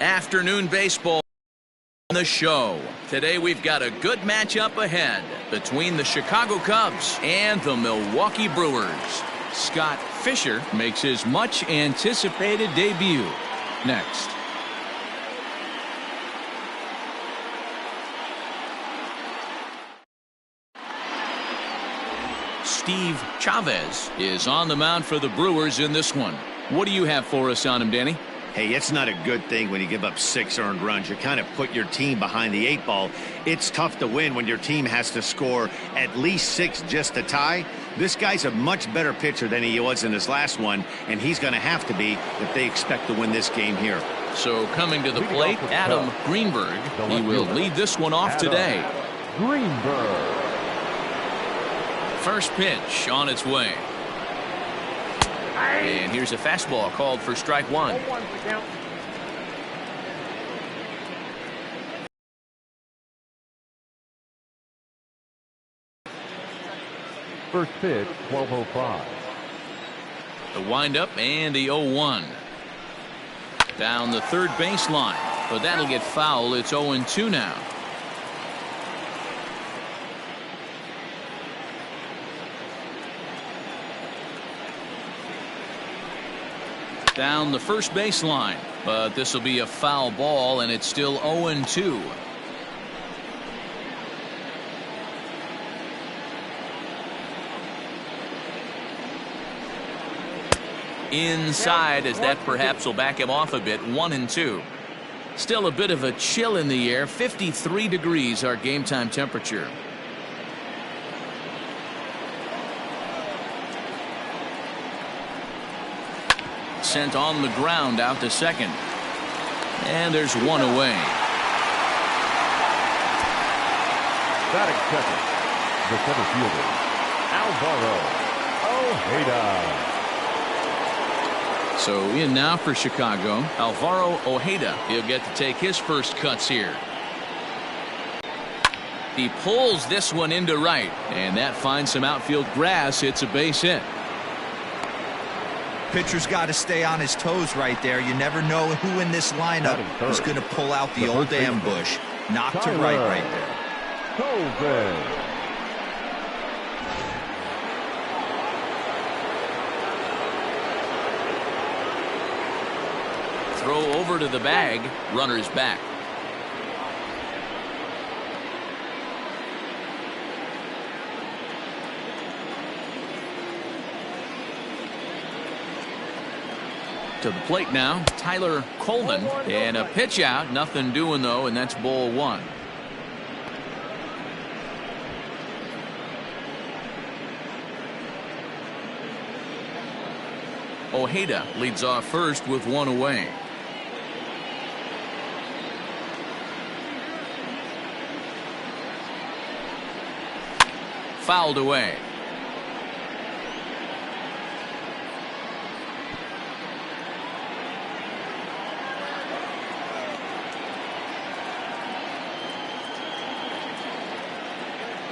Afternoon baseball on the show. Today we've got a good matchup ahead between the Chicago Cubs and the Milwaukee Brewers. Scott Fisher makes his much anticipated debut next. Steve Chavez is on the mound for the Brewers in this one. What do you have for us on him, Danny? Hey, it's not a good thing when you give up 6 earned runs. You kind of put your team behind the 8 ball. It's tough to win when your team has to score at least 6 just to tie. This guy's a much better pitcher than he was in his last one, and he's going to have to be if they expect to win this game here. So coming to the plate, Adam Greenberg. He will lead this one off today. Greenberg. First pitch on its way. And here's a fastball called for strike one. First pitch, 12:05. The windup and the 0-1. Down the third baseline, but that'll get foul. It's 0-2 now. Down the first baseline, but this will be a foul ball, and it's still 0-2. Inside, as that perhaps will back him off a bit. 1-2. Still a bit of a chill in the air. 53 degrees our game time temperature. Sent on the ground out to second. And there's one away. Batting second, the center fielder, Alvaro Ojeda. So in now for Chicago, Alvaro Ojeda. He'll get to take his first cuts here. He pulls this one into right, and that finds some outfield grass. It's a base hit. Pitcher's got to stay on his toes right there. You never know who in this lineup is going to pull out the old ambush. Knock to right there. Throw over to the bag. Runner's back. To the plate now, Tyler Coleman, and a pitch out. Nothing doing though, and that's ball one. Ojeda leads off first with one away. Fouled away.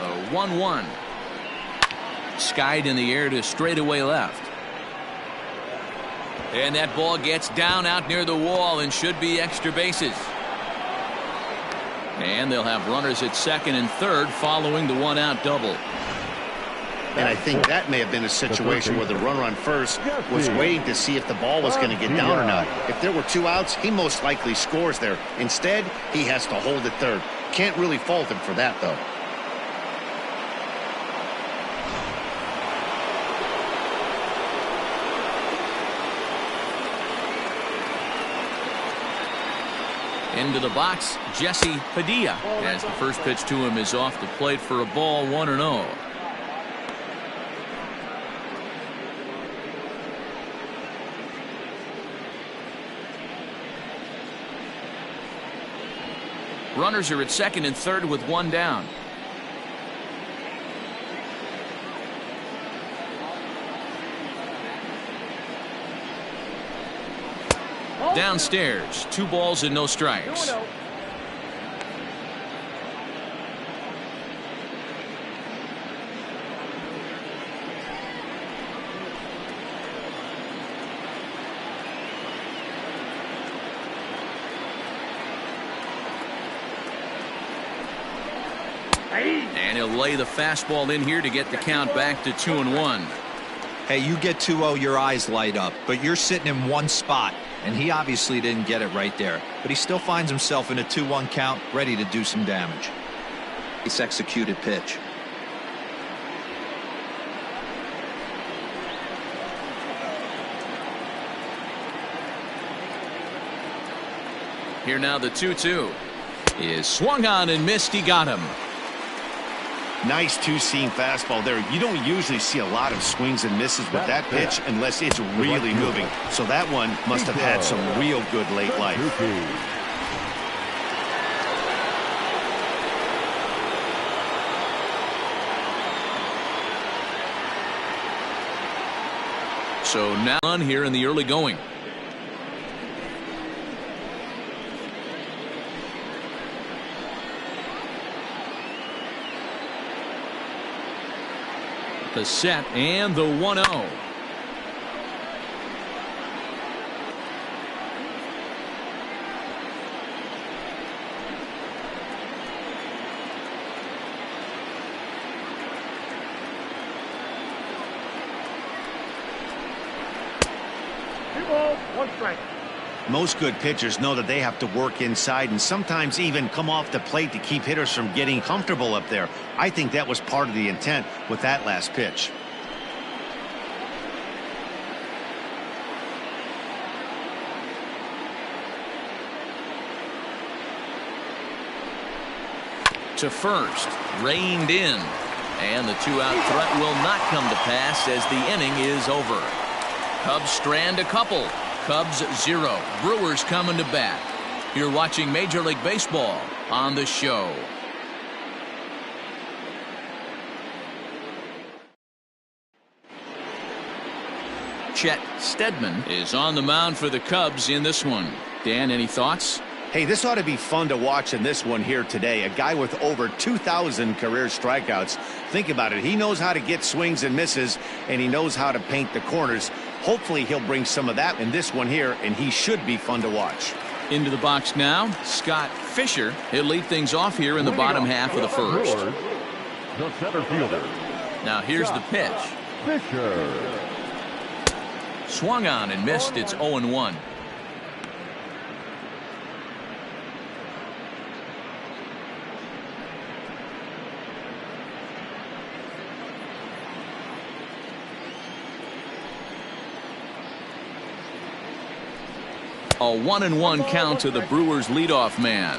A 1-1. Skied in the air to straightaway left. And that ball gets down out near the wall and should be extra bases. And they'll have runners at second and third following the one-out double. And I think that may have been a situation where the runner on first was waiting to see if the ball was going to get down or not. If there were 2 outs, he most likely scores there. Instead, he has to hold at third. Can't really fault him for that, though. Into the box, Jesse Padilla, as the first pitch to him is off the plate for a ball, 1-0. Runners are at second and third with one down. Downstairs, 2 balls and no strikes. he'll lay the fastball in here to get the count back to 2-1. Hey, you get 2-0, your eyes light up, but you're sitting in one spot, and he obviously didn't get it right there. But he still finds himself in a 2-1 count, ready to do some damage. Nice executed pitch. Here now the 2-2 is swung on and missed. He got him. Nice two-seam fastball there. You don't usually see a lot of swings and misses with that pitch unless it's really moving. So that one must have had some real good late life. So now on here in the early going. The set and the 1-0. Most good pitchers know that they have to work inside and sometimes even come off the plate to keep hitters from getting comfortable up there. I think that was part of the intent with that last pitch. To first, reined in, and the 2-out threat will not come to pass as the inning is over. Cubs strand a couple. Cubs 0. Brewers coming to bat. You're watching Major League Baseball on the show. Chet Steadman is on the mound for the Cubs in this one. Dan, any thoughts? Hey, this ought to be fun to watch in this one here today. A guy with over 2,000 career strikeouts. Think about it. He knows how to get swings and misses, and he knows how to paint the corners. Hopefully he'll bring some of that in this one here, and he should be fun to watch. Into the box now, Scott Fisher. He'll lead things off here in the bottom half of the first. The center fielder. Now here's the pitch. Fisher. Swung on and missed. It's 0-1. A 1-1 count to the Brewers leadoff man.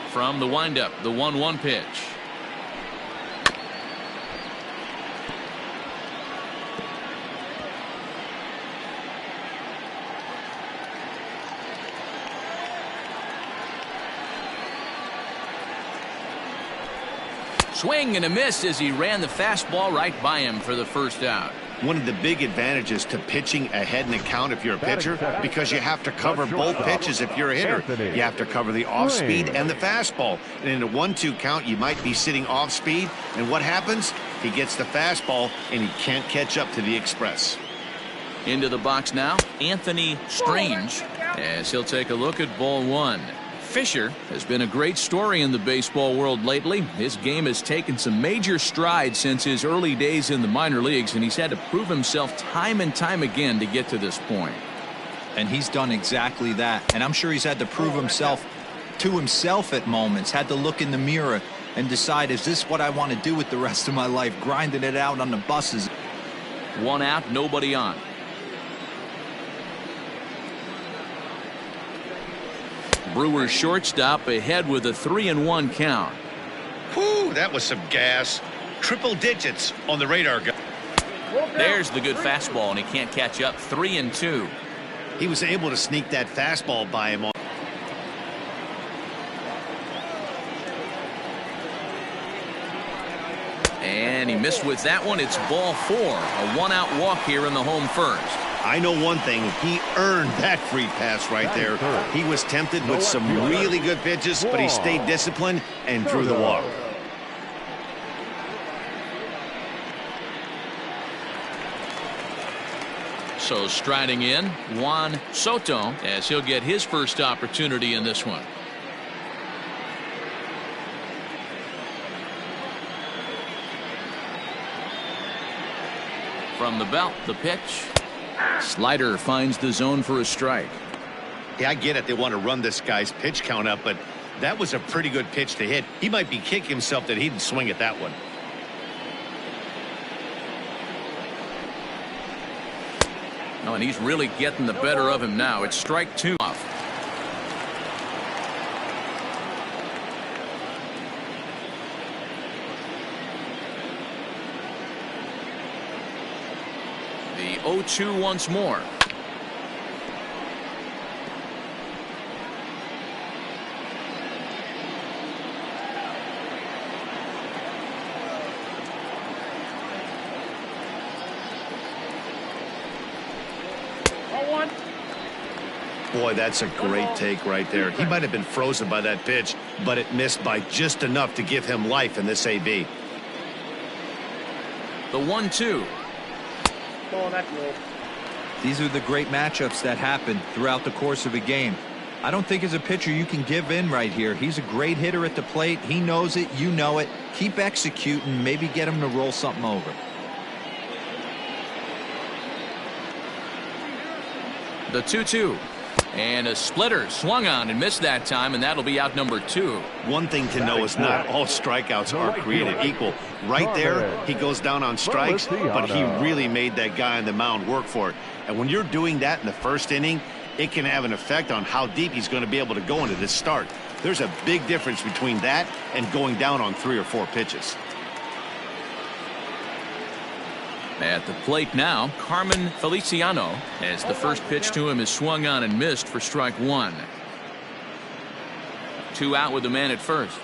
From the windup, the 1-1 pitch. Swing and a miss as he ran the fastball right by him for the first out. One of the big advantages to pitching ahead in the count if you're a pitcher, because you have to cover both pitches if you're a hitter. You have to cover the off speed and the fastball. And in a 1-2 count, you might be sitting off speed. And what happens? He gets the fastball and he can't catch up to the express. Into the box now, Anthony Strange, as he'll take a look at ball one. Fisher has been a great story in the baseball world lately. His game has taken some major strides since his early days in the minor leagues, and he's had to prove himself time and time again to get to this point. And he's done exactly that. And I'm sure he's had to prove himself to himself at moments, had to look in the mirror and decide, is this what I want to do with the rest of my life, grinding it out on the buses. 1 out, nobody on. Brewers shortstop ahead with a 3-1 count. Whew, that was some gas. Triple digits on the radar gun. There's the good fastball, and he can't catch up. 3-2. He was able to sneak that fastball by him. And he missed with that one. It's ball 4. A 1-out walk here in the home first. I know one thing, he earned that free pass right there. He was tempted with some really good pitches, but he stayed disciplined and drew the walk. So striding in, Juan Soto, as he'll get his first opportunity in this one. From the belt, the pitch. Slider finds the zone for a strike. Yeah, I get it. They want to run this guy's pitch count up, but that was a pretty good pitch to hit. He might be kicking himself that he didn't swing at that one. Oh, and he's really getting the better of him now. It's strike 2 off. The 0-2 once more. Boy, that's a great take right there. He might have been frozen by that pitch, but it missed by just enough to give him life in this AB. The 1-2. These are the great matchups that happen throughout the course of a game. I don't think as a pitcher you can give in right here. He's a great hitter at the plate. He knows it. You know it. Keep executing. Maybe get him to roll something over. The 2-2. And a splitter swung on and missed that time, and that'll be out number 2. One thing to know is not all strikeouts are created equal. Right there, he goes down on strikes, but he really made that guy on the mound work for it. And when you're doing that in the first inning, it can have an effect on how deep he's going to be able to go into this start. There's a big difference between that and going down on 3 or 4 pitches. At the plate now, Carmen Feliciano, as the first pitch to him is swung on and missed for strike 1. 2 out with the man at first.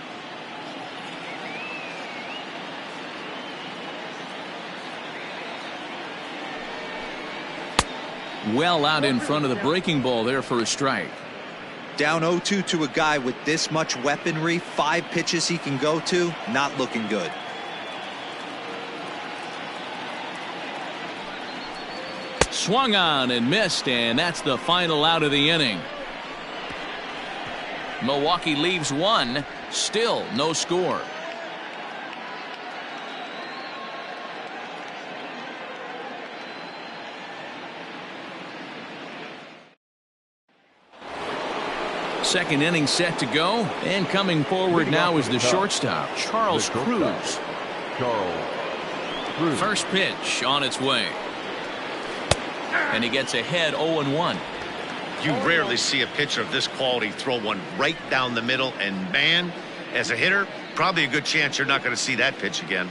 Well out in front of the breaking ball there for a strike. Down 0-2 to a guy with this much weaponry, 5 pitches he can go to, not looking good. Swung on and missed, and that's the final out of the inning. Milwaukee leaves 1, still no score. Second inning set to go, and coming forward now is the shortstop, Charles Cruz. First pitch on its way. And he gets ahead 0-1. You rarely see a pitcher of this quality throw one right down the middle, and man, as a hitter, probably a good chance you're not going to see that pitch again.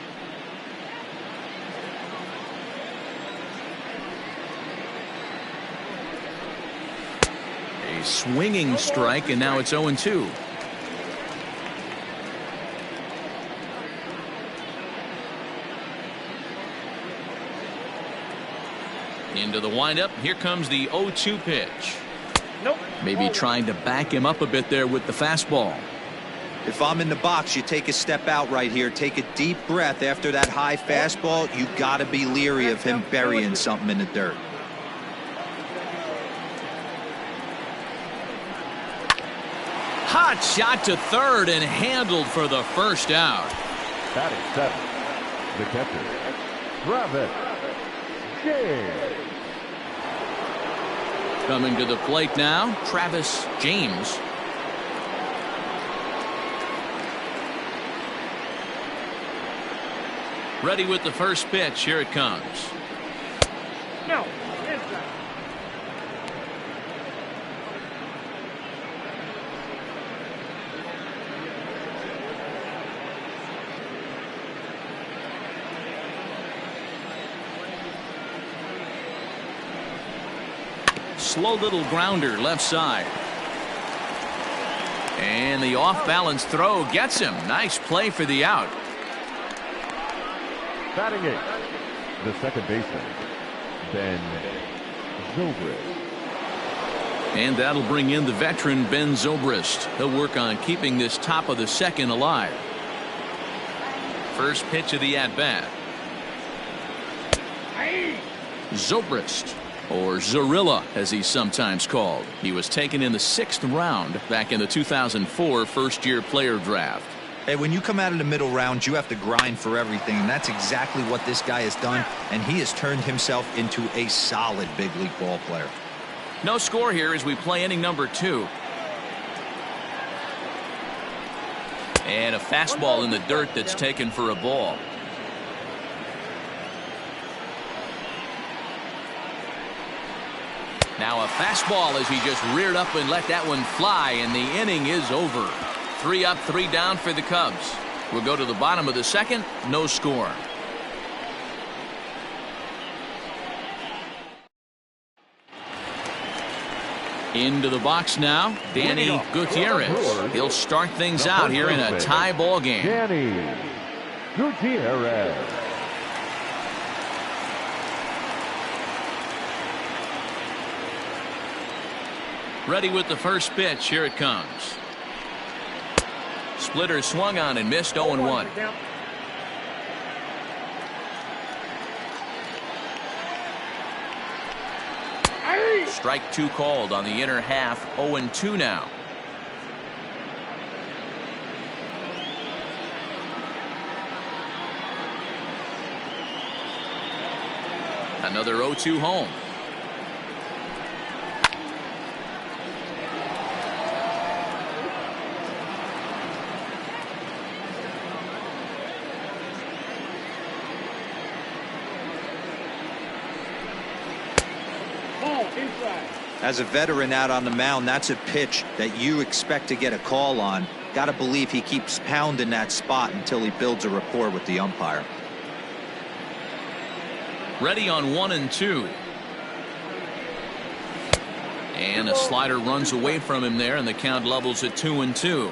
A swinging strike, and now it's 0-2. Into the windup. Here comes the 0-2 pitch. Maybe trying to back him up a bit there with the fastball. If I'm in the box, you take a step out right here. Take a deep breath after that high fastball. You got to be leery of him burying something in the dirt. Hot shot to third and handled for the first out. That is 7. The catcher, Travis James. Coming to the plate now, Travis James. Ready with the first pitch. Here it comes. No. Slow little grounder left side. And the off-balance throw gets him. Nice play for the out. Batting 8, the second baseman, Ben Zobrist. And that'll bring in the veteran Ben Zobrist. He'll work on keeping this top of the second alive. First pitch of the at-bat. Zobrist or Zorilla as he's sometimes called. He was taken in the 6th round back in the 2004 first-year player draft. Hey, when you come out of the middle rounds, you have to grind for everything, and that's exactly what this guy has done, and he has turned himself into a solid big league ball player. No score here as we play inning number 2. And a fastball in the dirt that's taken for a ball. Now a fastball as he just reared up and let that one fly, and the inning is over. 3 up, 3 down for the Cubs. We'll go to the bottom of the 2nd. No score. Into the box now, Danny Gutierrez. He'll start things out here in a tie ball game. Danny Gutierrez. Ready with the first pitch. Here it comes. Splitter swung on and missed. 0-1. Strike 2 called on the inner half. 0-2 now. Another 0-2 home. As a veteran out on the mound, that's a pitch that you expect to get a call on. Got to believe he keeps pounding that spot until he builds a rapport with the umpire. Ready on 1-2. And a slider runs away from him there, and the count levels at 2-2.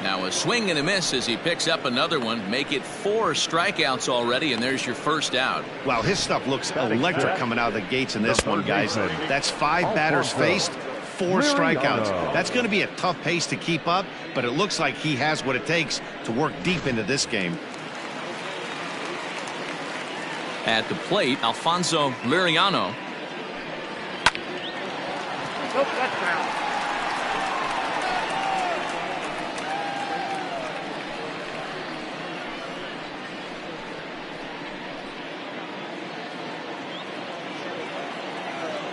Now a swing and a miss as he picks up another one. Make it 4 strikeouts already, and there's your first out. Wow, his stuff looks electric coming out of the gates in this one, guys. That's 5 batters faced, 4 strikeouts. That's going to be a tough pace to keep up, but it looks like he has what it takes to work deep into this game. At the plate, Alfonso Liriano. Nope, that's foul.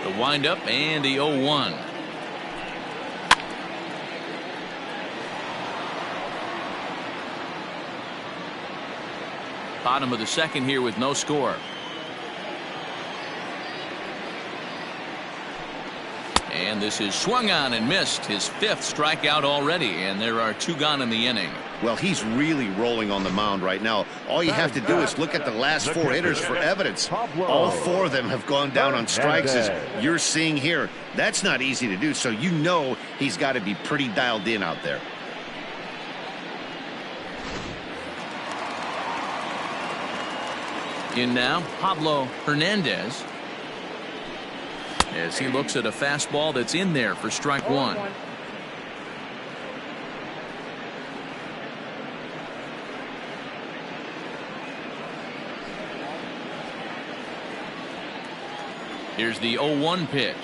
The windup and the 0-1. Bottom of the 2nd here with no score. And this is swung on and missed. His 5th strikeout already, and there are 2 gone in the inning. Well, he's really rolling on the mound right now. All you have to do is look at the last 4 hitters for evidence. All 4 of them have gone down on strikes, as you're seeing here. That's not easy to do, so you know he's got to be pretty dialed in out there. In now, Pablo Hernandez, as he looks at a fastball that's in there for strike 1. Here's the 0-1 pitch.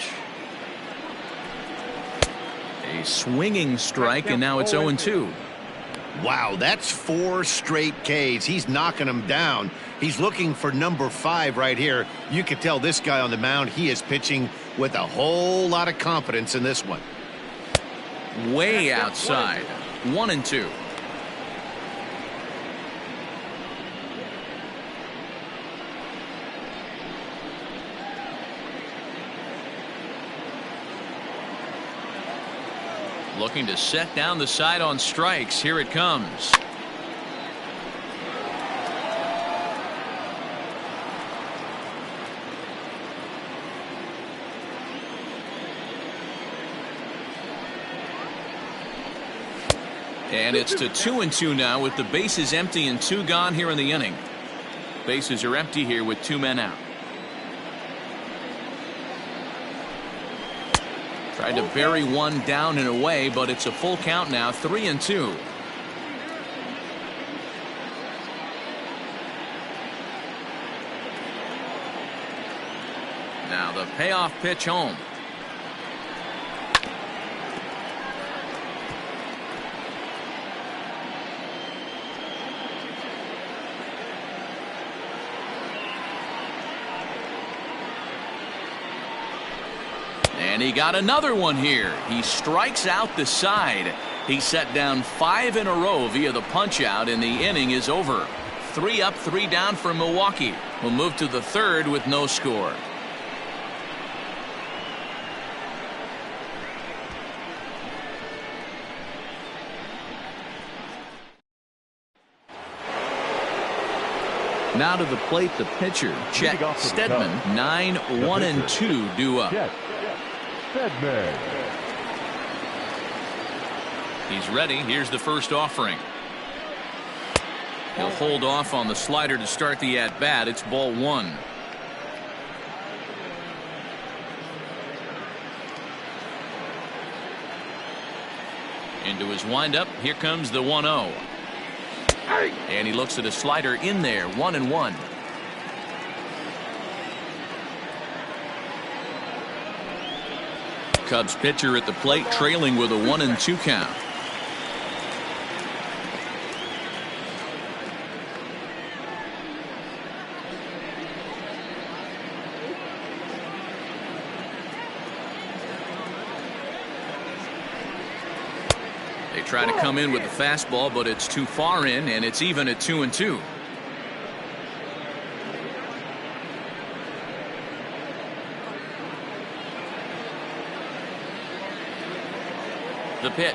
A swinging strike, and now it's 0-2. Wow, that's 4 straight Ks. He's knocking them down. He's looking for number 5 right here. You can tell this guy on the mound, he is pitching with a whole lot of confidence in this one. Way outside. 1-2. Looking to set down the side on strikes. Here it comes. And it's to 2-2 now with the bases empty and 2 gone here in the inning. Bases are empty here with 2 men out. Tried to bury one down and away, but it's a full count now. 3-2. Now the payoff pitch home. And he got another one here. He strikes out the side. He set down 5 in a row via the punch out, and the inning is over. 3 up, 3 down for Milwaukee. We'll move to the third with no score. Now to the plate, the pitcher, Chet Steadman. 9-1-2 due up. Steadman. He's ready. Here's the first offering. He'll hold off on the slider to start the at-bat. It's ball 1. Into his windup. Here comes the 1-0. And he looks at a slider in there. 1-1. Cubs pitcher at the plate, trailing with a 1-2 count. They try to come in with the fastball, but it's too far in, and it's even at 2-2. The pitch.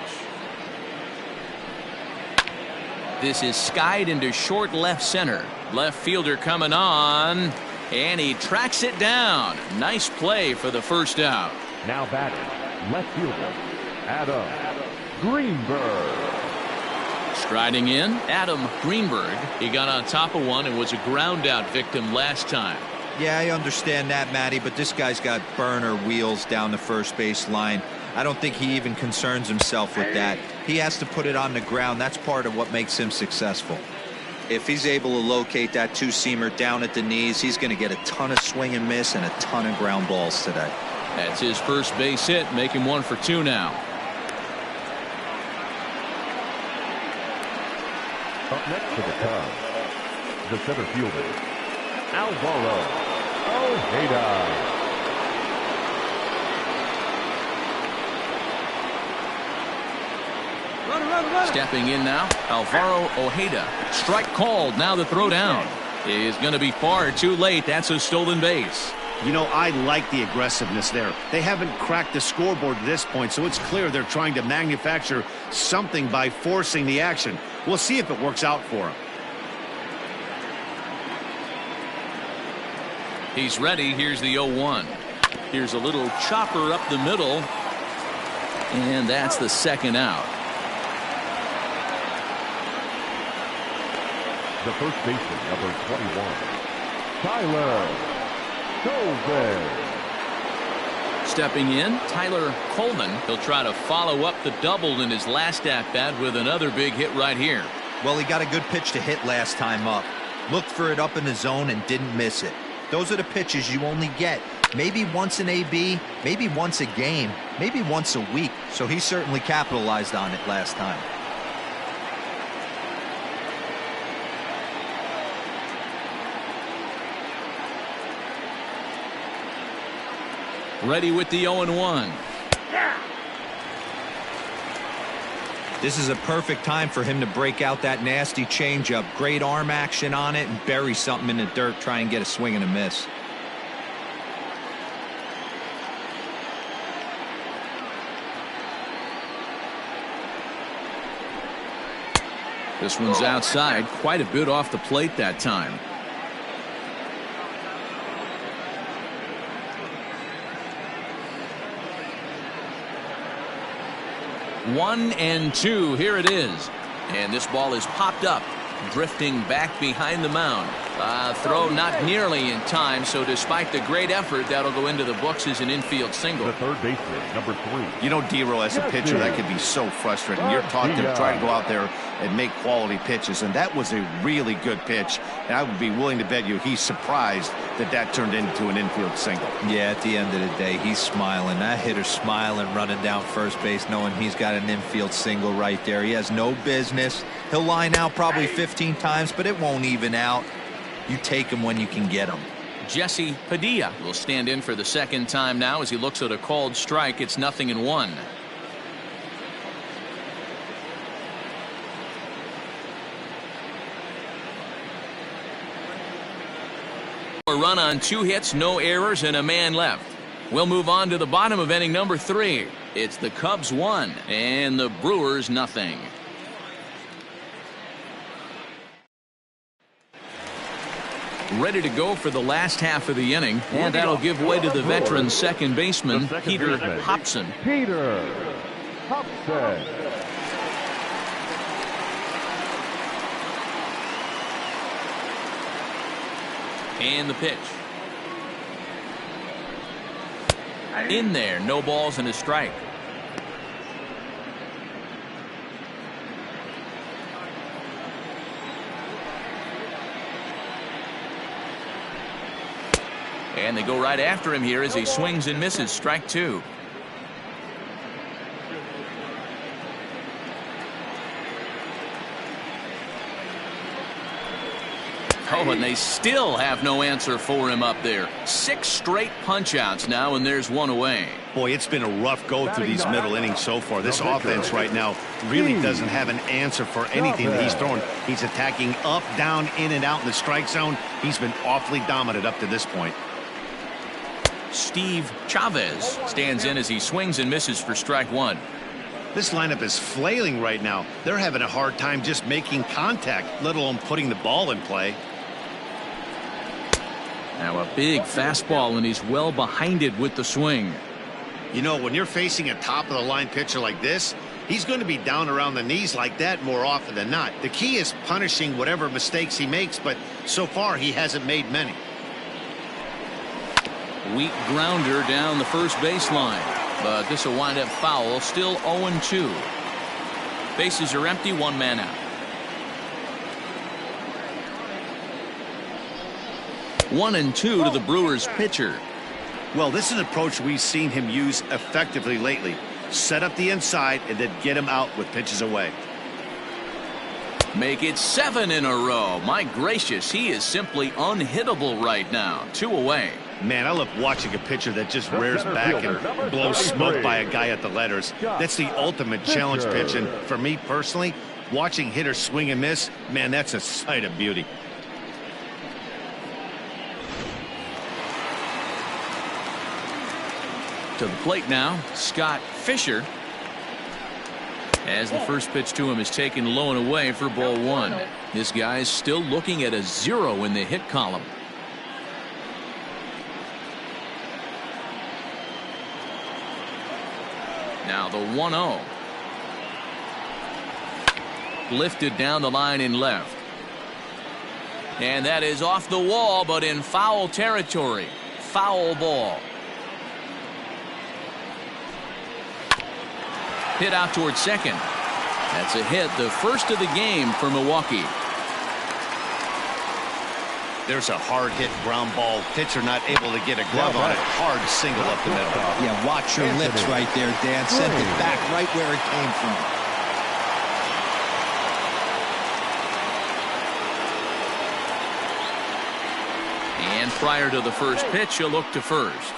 This is skied into short left center. Left fielder coming on, and he tracks it down. Nice play for the first out. Now batting, left fielder, Adam Greenberg. Striding in, Adam Greenberg. He got on top of one and was a ground out victim last time. Yeah, I understand that, Matty, but this guy's got burner wheels down the first base line. I don't think he even concerns himself with that. He has to put it on the ground. That's part of what makes him successful. If he's able to locate that two-seamer down at the knees, he's going to get a ton of swing and miss and a ton of ground balls today. That's his first base hit, making 1 for 2 now. Up next for the Cubs, the center fielder, Alvaro Ojeda. Stepping in now, Alvaro Ojeda. Strike called. Now the throw down is going to be far too late. That's a stolen base. You know, I like the aggressiveness there. They haven't cracked the scoreboard at this point, so it's clear they're trying to manufacture something by forcing the action. We'll see if it works out for them. He's ready. Here's the 0-1. Here's a little chopper up the middle, and that's the second out. The first baseman, number 21, Tyler Colvin. Stepping in, Tyler Colvin. He'll try to follow up the double in his last at-bat with another big hit right here. Well, he got a good pitch to hit last time up. Looked for it up in the zone and didn't miss it. Those are the pitches you only get maybe once in AB, maybe once a game, maybe once a week. So he certainly capitalized on it last time. Ready with the 0-1. This is a perfect time for him to break out that nasty changeup. Great arm action on it and bury something in the dirt. Try and get a swing and a miss. This one's outside, quite a bit off the plate that time. 1-2. Here it is. And this ball is popped up, drifting back behind the mound. Throw not nearly in time, so despite the great effort, that'll go into the books as an infield single. The third baseman, number 3. You know, D-Row, as a pitcher, that could be so frustrating. You're taught to try to go out there and make quality pitches, and that was a really good pitch. And I would be willing to bet you he's surprised that that turned into an infield single. Yeah, at the end of the day, he's smiling. That hitter's smiling, running down first base, knowing he's got an infield single right there. He has no business. He'll line out probably 15 times, but it won't even out. You take him when you can get him. Jesse Padilla will stand in for the second time now as he looks at a called strike. It's 0-1. A run on 2 hits, no errors, and a man left. We'll move on to the bottom of inning number 3. It's the Cubs 1 and the Brewers nothing. Ready to go for the last half of the inning, and that'll give way to the veteran second baseman, Peter Hobson. Peter Hobson. And the pitch. In there, no balls and a strike. And they go right after him here as he swings and misses. Strike 2. Oh, and they still have no answer for him up there. 6 straight punch-outs now, and there's 1 away. Boy, it's been a rough go through these middle innings so far. This offense right now really doesn't have an answer for anything that he's throwing. He's attacking up, down, in, and out in the strike zone. He's been awfully dominant up to this point. Steve Chavez stands in as he swings and misses for strike 1. This lineup is flailing right now. They're having a hard time just making contact, let alone putting the ball in play. Now a big fastball, and he's well behind it with the swing. You know, when you're facing a top-of-the-line pitcher like this, he's going to be down around the knees like that more often than not. The key is punishing whatever mistakes he makes, but so far he hasn't made many. Weak grounder down the first baseline, but this will wind up foul. Still 0-2. Bases are empty, 1 man out. 1-2 to the Brewers pitcher. Well, this is an approach we've seen him use effectively lately. Set up the inside and then get him out with pitches away. Make it 7 in a row. My gracious, he is simply unhittable right now. 2 away. Man, I love watching a pitcher that just rears back and blows smoke by a guy at the letters. That's the ultimate challenge pitch, and for me personally, watching hitters swing and miss, man, that's a sight of beauty. To the plate now, Scott Fisher, as the first pitch to him is taken low and away for ball 1. This guy is still looking at a 0 in the hit column. Now the 1-0. Lifted down the line in left. And that is off the wall, but in foul territory. Foul ball. Hit out towards second. That's a hit, the first of the game for Milwaukee. There's a hard hit ground ball. Pitcher not able to get a glove on it. Hard single up the middle. Yeah, watch your lips right there, Dan. Sent it back right where it came from. And prior to the first pitch, he'll look to first.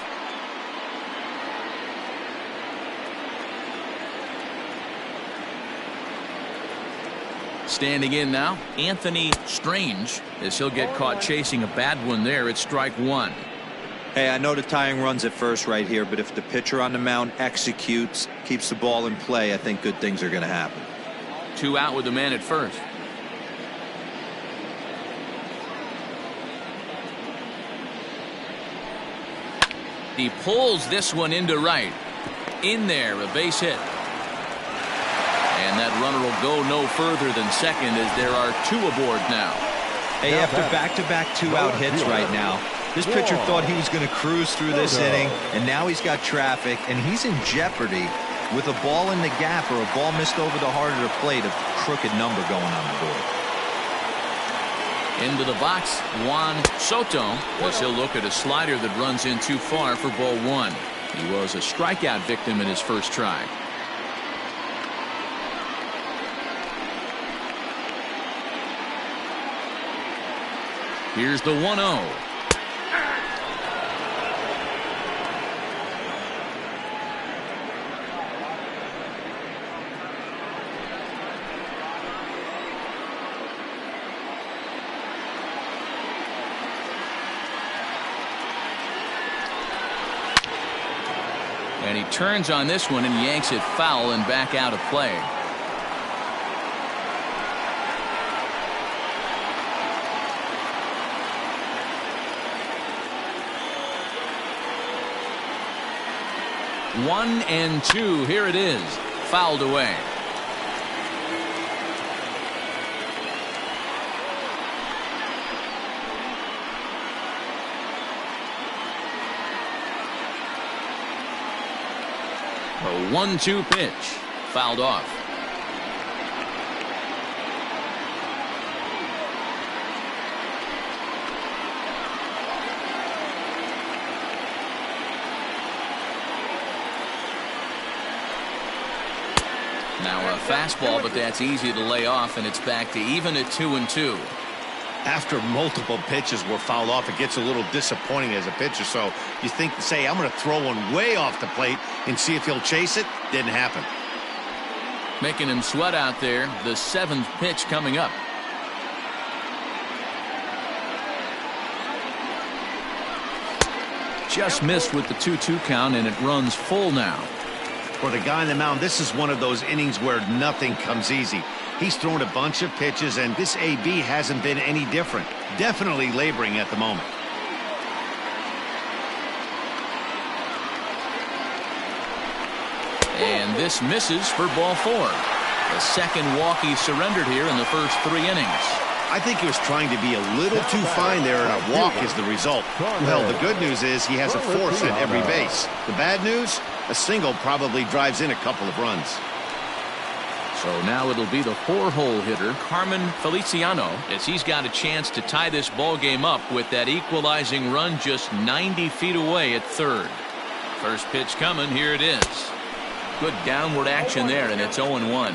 Standing in now, Anthony Strange, as he'll get caught chasing a bad one there at strike 1. Hey, I know the tying runs at first right here, but if the pitcher on the mound executes, keeps the ball in play, I think good things are going to happen. 2 out with the man at first. He pulls this one into right. In there, a base hit. And that runner will go no further than second as there are 2 aboard now. Hey, after back-to-back two-out hits right now, this pitcher thought he was going to cruise through this inning, and now he's got traffic, and he's in jeopardy with a ball in the gap or a ball missed over the heart of the plate, a crooked number going on the board. Into the box, Juan Soto, as he'll look at a slider that runs in too far for ball one. He was a strikeout victim in his first try. Here's the 1-0. And he turns on this one and yanks it foul and back out of play. One and two. Here it is. Fouled away. A 1-2 pitch. Fouled off. Now a fastball, but that's easy to lay off, and it's back to even at 2-2. After multiple pitches were fouled off, it gets a little disappointing as a pitcher. So you think to say, I'm going to throw one way off the plate and see if he'll chase it. Didn't happen. Making him sweat out there. The seventh pitch coming up. Just missed with the 2-2 count, and it runs full now. For the guy on the mound, this is one of those innings where nothing comes easy. He's thrown a bunch of pitches, and this AB hasn't been any different. Definitely laboring at the moment. And this misses for ball four. The second walk he surrendered here in the first 3 innings. I think he was trying to be a little too fine there, and a walk is the result. Well, the good news is he has a force at every base. The bad news, a single probably drives in a couple of runs. So now it'll be the 4-hole hitter, Carmen Feliciano, as he's got a chance to tie this ball game up with that equalizing run just 90 feet away at third. First pitch coming. Here it is. Good downward action there, and it's 0-1.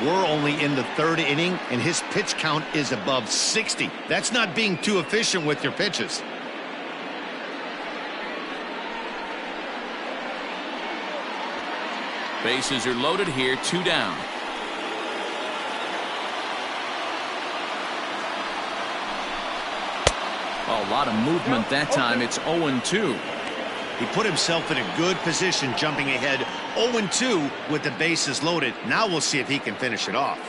We're only in the 3rd inning, and his pitch count is above 60. That's not being too efficient with your pitches. Bases are loaded here, 2 down. A lot of movement that time. It's 0-2. He put himself in a good position, jumping ahead 0-2 with the bases loaded. Now we'll see if he can finish it off.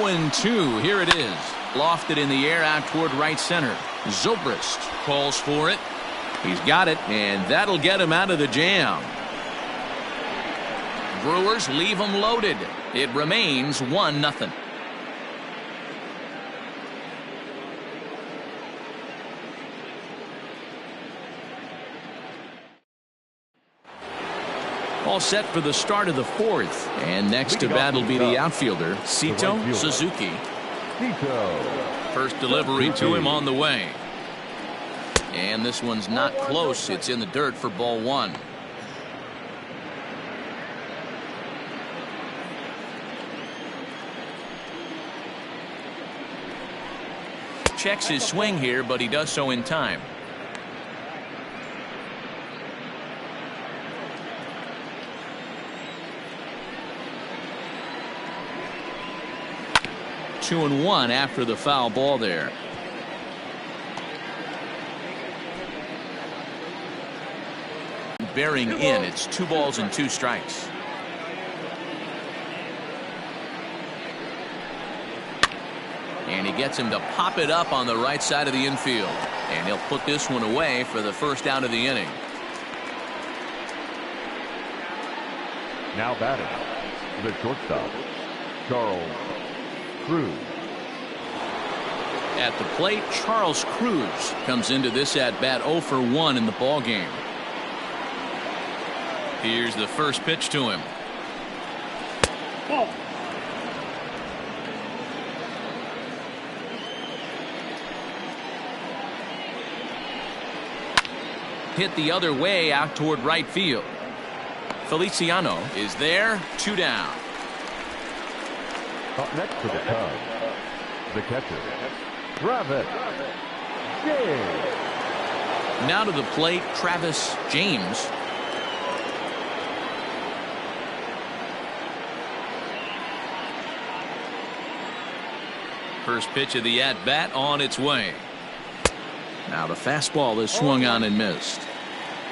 And 2. Here it is. Lofted in the air out toward right center. Zobrist calls for it. He's got it, and that'll get him out of the jam. Brewers leave him loaded. It remains 1-0. All set for the start of the 4th. And next to bat will be the outfielder, Sito Suzuki. First delivery to him on the way. And this one's not close. It's in the dirt for ball 1. Checks his swing here, but he does so in time. Two and one after the foul ball there. Bearing in, it's 2 balls and 2 strikes. And he gets him to pop it up on the right side of the infield. And he'll put this one away for the first out of the inning. Now batting, the shortstop, Charles Cruz. At the plate, Charles Cruz comes into this at-bat 0 for 1 in the ballgame. Here's the first pitch to him. Ball. Hit the other way out toward right field. Feliciano is there, 2 down. Up next to the Cubs, the catcher, Travis James. Now to the plate, Travis James. First pitch of the at-bat on its way. Now the fastball is swung on and missed.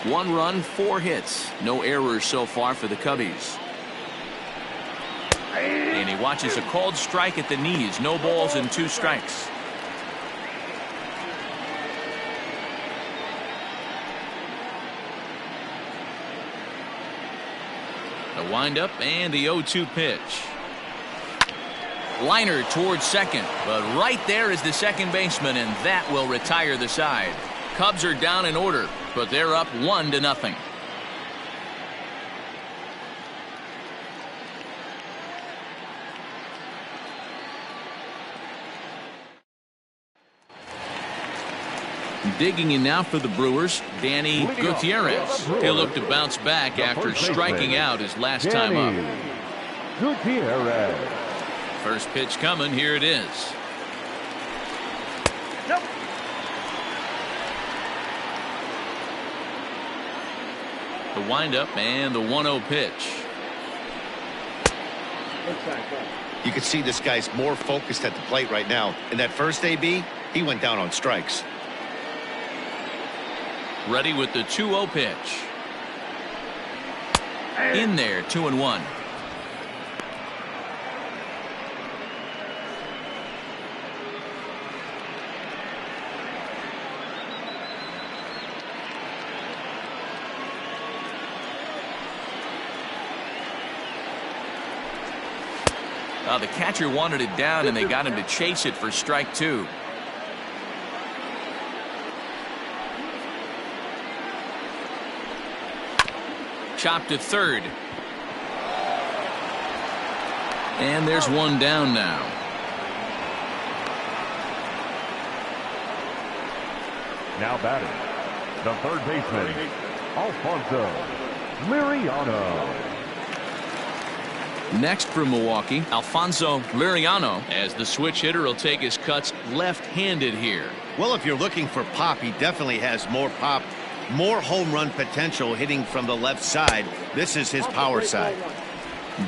1 run, 4 hits. No errors so far for the Cubbies. And he watches a called strike at the knees. No balls and 2 strikes. The windup and the 0-2 pitch. Liner towards second, but right there is the second baseman, and that will retire the side. Cubs are down in order, but they're up 1-0. Digging in now for the Brewers, Danny Gutierrez. He'll look to bounce back after striking out his last time up. Gutierrez. First pitch coming. Here it is. Nope. The windup and the 1-0 pitch. Inside ball. You can see this guy's more focused at the plate right now. In that first AB, he went down on strikes. Ready with the 2-0 pitch. In there, 2-1. The catcher wanted it down, and they got him to chase it for strike 2. Chopped to third. And there's 1 down now. Now batting, the third baseman, Alfonso Liriano. Next for Milwaukee, Alfonso Liriano, as the switch hitter will take his cuts left-handed here. Well, if you're looking for pop, he definitely has more pop, more home run potential hitting from the left side. This is his power side.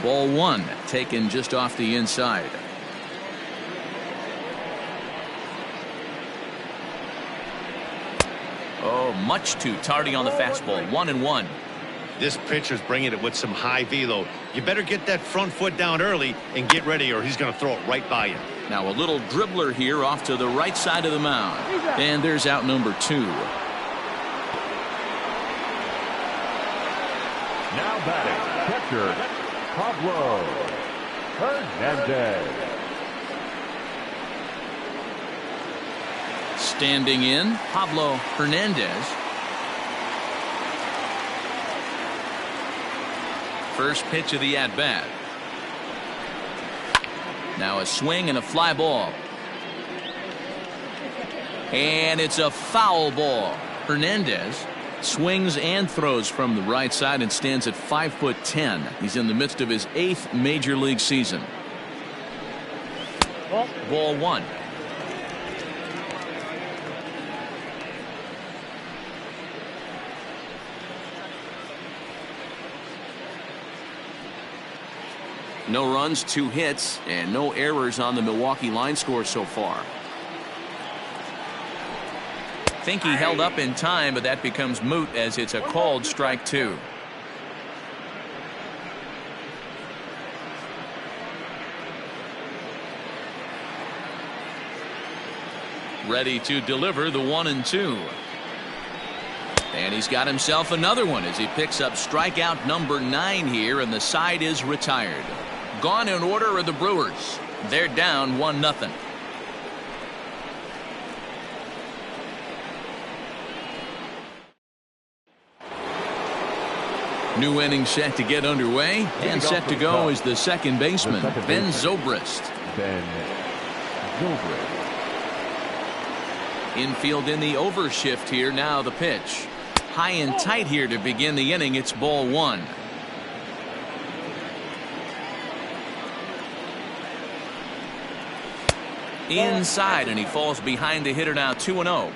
Ball 1 taken just off the inside. Oh, much too tardy on the fastball. 1-1. This pitcher's bringing it with some high velo. You better get that front foot down early and get ready, or he's going to throw it right by you. Now a little dribbler here off to the right side of the mound. And there's out number 2. Now batting, catcher Pablo Hernandez. Standing in, Pablo Hernandez. First pitch of the at-bat. Now a swing and a fly ball. And it's a foul ball. Hernandez swings and throws from the right side and stands at 5'10". He's in the midst of his 8th major league season. Ball 1. No runs, 2 hits, and no errors on the Milwaukee line score so far. Think he held up in time, but that becomes moot as it's a called strike 2. Ready to deliver the 1-2. And he's got himself another one as he picks up strikeout number 9 here, and the side is retired. Gone in order are the Brewers. They're down 1-0. New inning set to get underway, and set to go is the second baseman, Ben Zobrist. Infield in the overshift here. Now the pitch. High and tight here to begin the inning. It's ball 1. Inside, and he falls behind the hitter now. 2-0.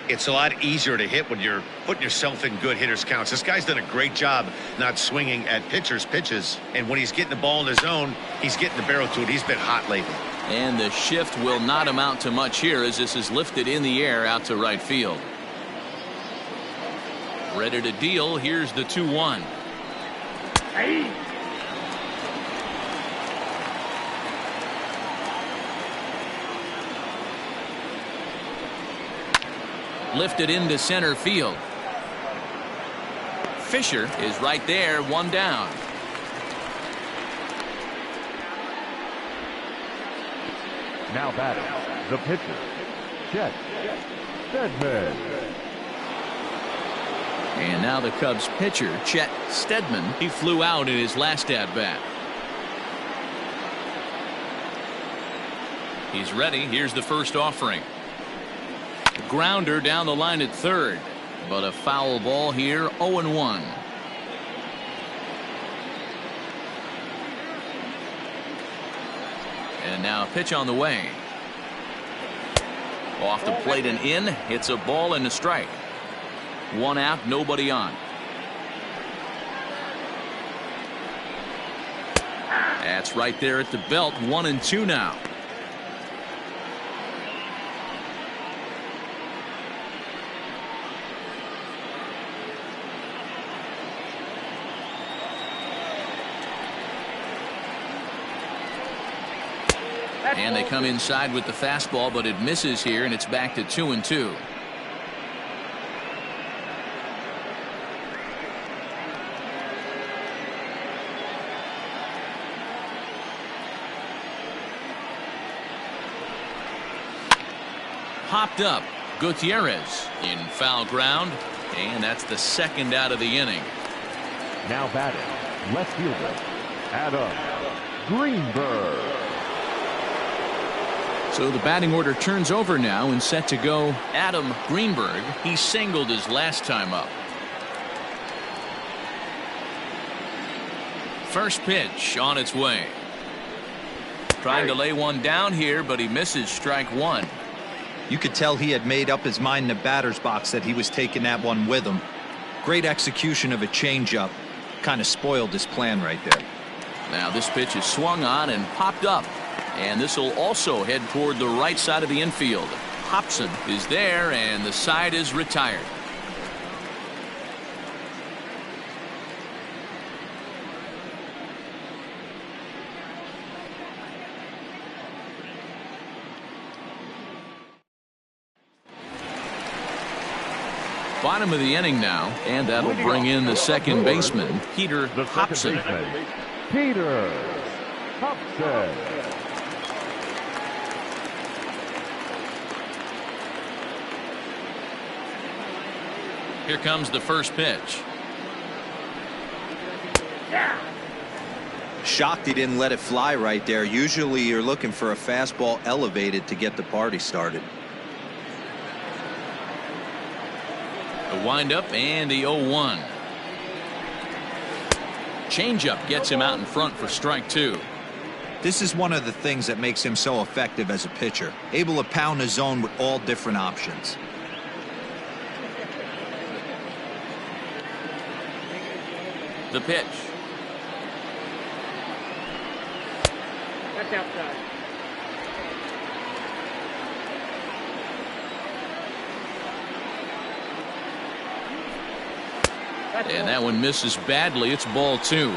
It's a lot easier to hit when you're putting yourself in good hitters counts. This guy's done a great job not swinging at pitchers' pitches, and when he's getting the ball in his zone, he's getting the barrel to it. He's been hot lately. And the shift will not amount to much here as this is lifted in the air out to right field. Ready to deal. Here's the 2-1. Lifted into center field. Fisher is right there, 1 down. Now batting, the pitcher, Chet Steadman. And now the Cubs pitcher, Chet Steadman. He flew out in his last at-bat. He's ready. Here's the first offering. Grounder down the line at third, but a foul ball here. 0-1. And now a pitch on the way. Off the plate and in. It's a ball and a strike. 1 out, nobody on. That's right there at the belt. 1-2 now. And they come inside with the fastball, but it misses here, and it's back to 2-2. Popped up. Gutierrez in foul ground, and that's the second out of the inning. Now batting, left fielder, Adam Greenberg. So the batting order turns over now and set to go. Adam Greenberg. He singled his last time up. First pitch on its way. Trying to lay one down here, but he misses. Strike 1. You could tell he had made up his mind in the batter's box that he was taking that one with him. Great execution of a changeup. Kind of spoiled his plan right there. Now this pitch is swung on and popped up. And this will also head toward the right side of the infield. Hobson is there, and the side is retired. Bottom of the inning now, and that'll bring in the second baseman, Peter Hobson. Peter Hobson. Here comes the first pitch. Shocked he didn't let it fly right there. Usually you're looking for a fastball elevated to get the party started. The windup and the 0-1. Changeup gets him out in front for strike 2. This is one of the things that makes him so effective as a pitcher. Able to pound the zone with all different options. The pitch. That's outside. And that one misses badly. It's ball 2.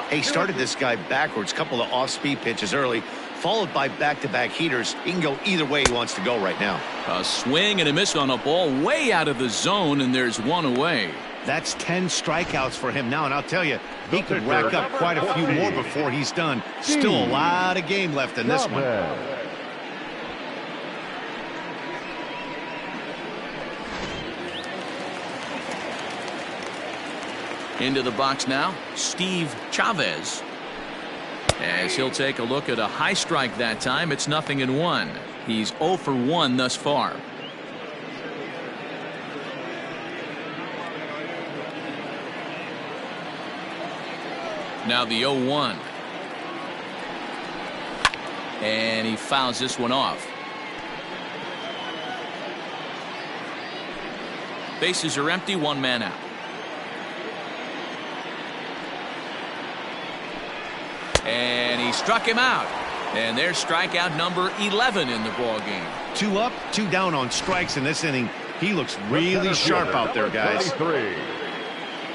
He started this guy backwards. Couple of off-speed pitches early. followed by back-to-back heaters. He can go either way he wants to go right now. A swing and a miss on a ball way out of the zone, and there's one away. That's 10 strikeouts for him now, and I'll tell you, he could rack up quite a few more before he's done. Still a lot of game left in this one. Into the box now, Steve Chavez. As he'll take a look at a high strike that time, it's 0-1. He's 0 for 1 thus far. Now the 0-1. And he fouls this one off. Bases are empty, one man out. And he struck him out. And there's strikeout number 11 in the ball game. 2 up, 2 down on strikes in this inning. He looks really sharp out there, guys. 23,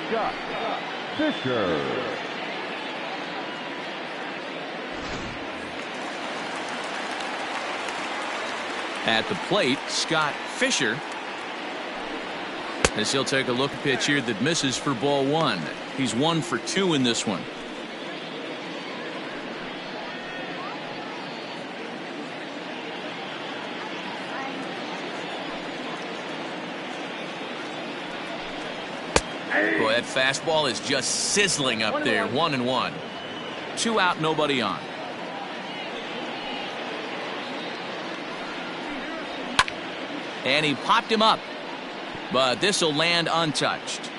Scott Fisher. At the plate, Scott Fisher. As he'll take a look at pitch here that misses for ball 1. He's 1 for 2 in this one. Boy, that fastball is just sizzling up there. 1-1. 2 out, nobody on. And he popped him up, but this will land untouched.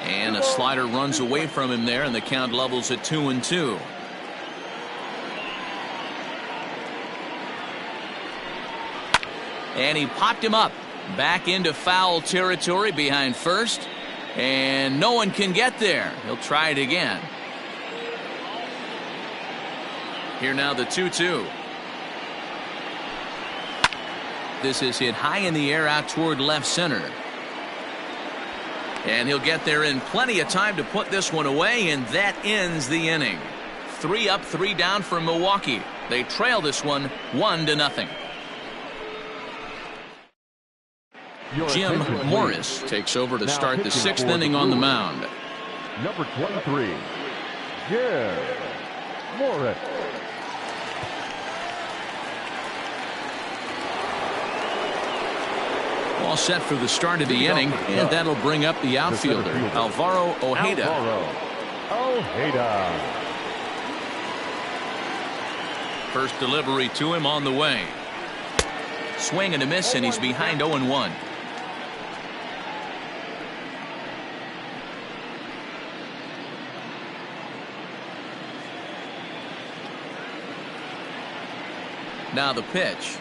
And a slider runs away from him there, and the count levels at 2-2. And he popped him up back into foul territory behind first, and no one can get there. He'll try it again. Here now the 2-2. This is hit high in the air out toward left center. And he'll get there in plenty of time to put this one away, and that ends the inning. 3 up, 3 down for Milwaukee. They trail this one 1-0. Jim Morris takes over to start the 6th inning on the mound. Number 23, Jim Morris. All set for the start of the inning, and that'll bring up the outfielder, Alvaro Ojeda. First delivery to him on the way. Swing and a miss, and he's behind 0-1. Now the pitch.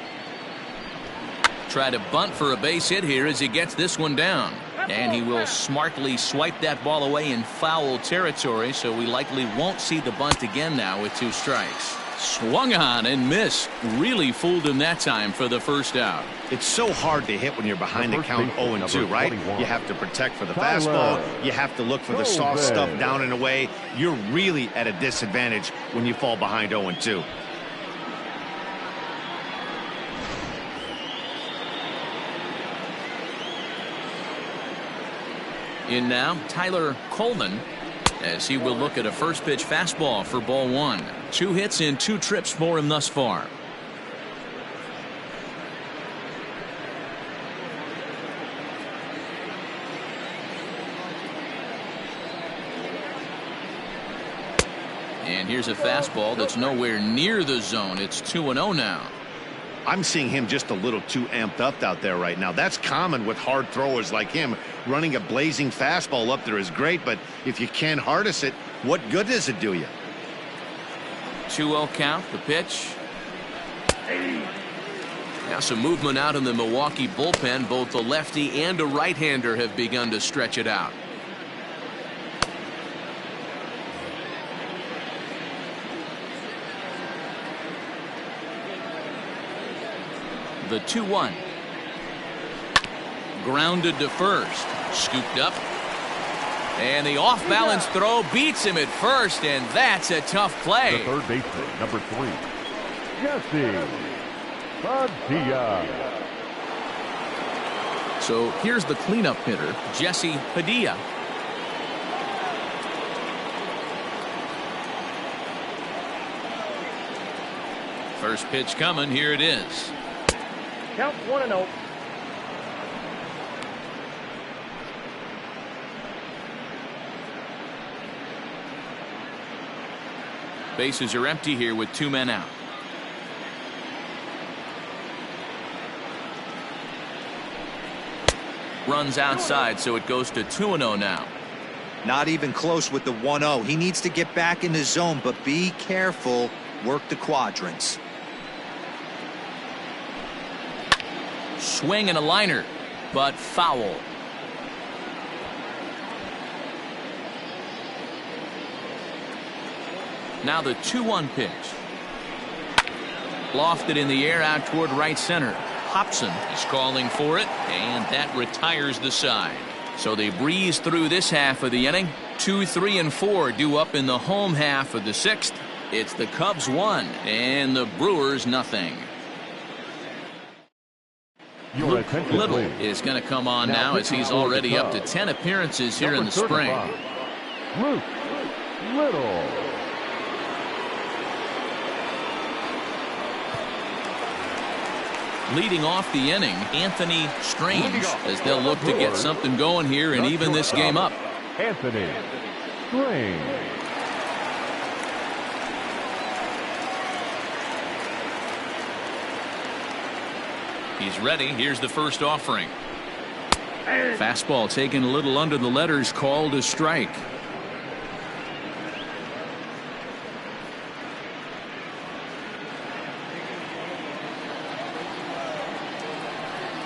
Try to bunt for a base hit here as he gets this one down. And he will smartly swipe that ball away in foul territory, so we likely won't see the bunt again now with 2 strikes. Swung on and missed. Really fooled him that time for the first out. It's so hard to hit when you're behind the count 0-2, right? You have to protect for the fastball. You have to look for the soft stuff down and away. You're really at a disadvantage when you fall behind 0-2. In now, Tyler Coleman, as he will look at a first pitch fastball for ball 1. 2 hits in 2 trips for him thus far. And here's a fastball that's nowhere near the zone. It's 2-0 now. I'm seeing him just a little too amped up out there right now. That's common with hard throwers like him. Running a blazing fastball up there is great, but if you can't harness it, what good does it do you? 2-0 count, the pitch. Now some movement out in the Milwaukee bullpen. Both the lefty and a right-hander have begun to stretch it out. The 2-1. Grounded to first. Scooped up. And the off-balance throw beats him at first, and that's a tough play. The third baseman, number 3, Jesse Padilla. So here's the cleanup hitter, Jesse Padilla. First pitch coming. Here it is. Count 1-0. Bases are empty here with 2 men out. Runs outside, so it goes to 2-0 now. Not even close with the 1-0. He needs to get back in the zone, but be careful. Work the quadrants. Swing and a liner, but foul. Now the 2-1 pitch. Lofted in the air out toward right center. Hobson is calling for it, and that retires the side. So they breeze through this half of the inning. 2, 3, and 4 due up in the home half of the 6th. It's the Cubs 1 and the Brewers nothing. Your attention, Little please. is going to come on now as he's pitching for the already up to Cubs. 10 appearances here in the Number spring. 35, Luke Little. Leading off the inning, Anthony Strange, as they'll look to get something going here and even this game up. Anthony Strange. He's ready. Here's the first offering. Fastball taken a little under the letters, called a strike.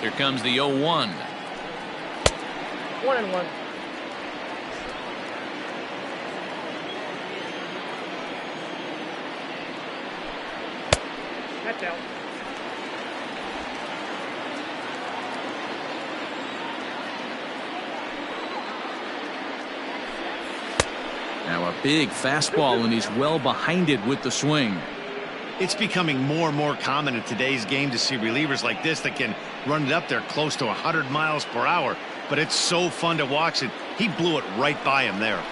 Here comes the 0-1. 1-1. That's out. Now a big fastball, and he's well behind it with the swing. It's becoming more and more common in today's game to see relievers like this that can run it up there close to 100 miles per hour. But it's so fun to watch it. He blew it right by him there.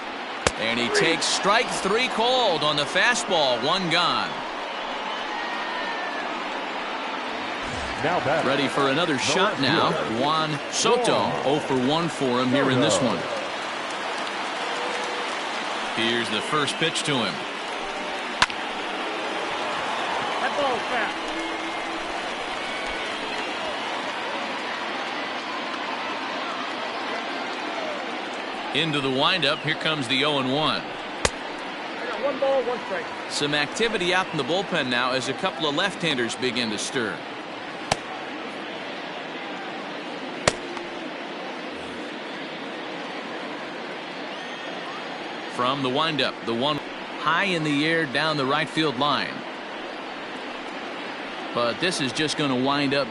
And he takes strike 3 called on the fastball. 1 gone. Now batter. Ready for another shot now. Juan Soto 0 for 1 for him here in this one. Here's the first pitch to him. That ball's fast. Into the windup. Here comes the 0-1. I got 1 ball, 1 strike. Some activity out in the bullpen now as a couple of left-handers begin to stir. From the windup, the 1 high in the air down the right field line. But this is just going to wind up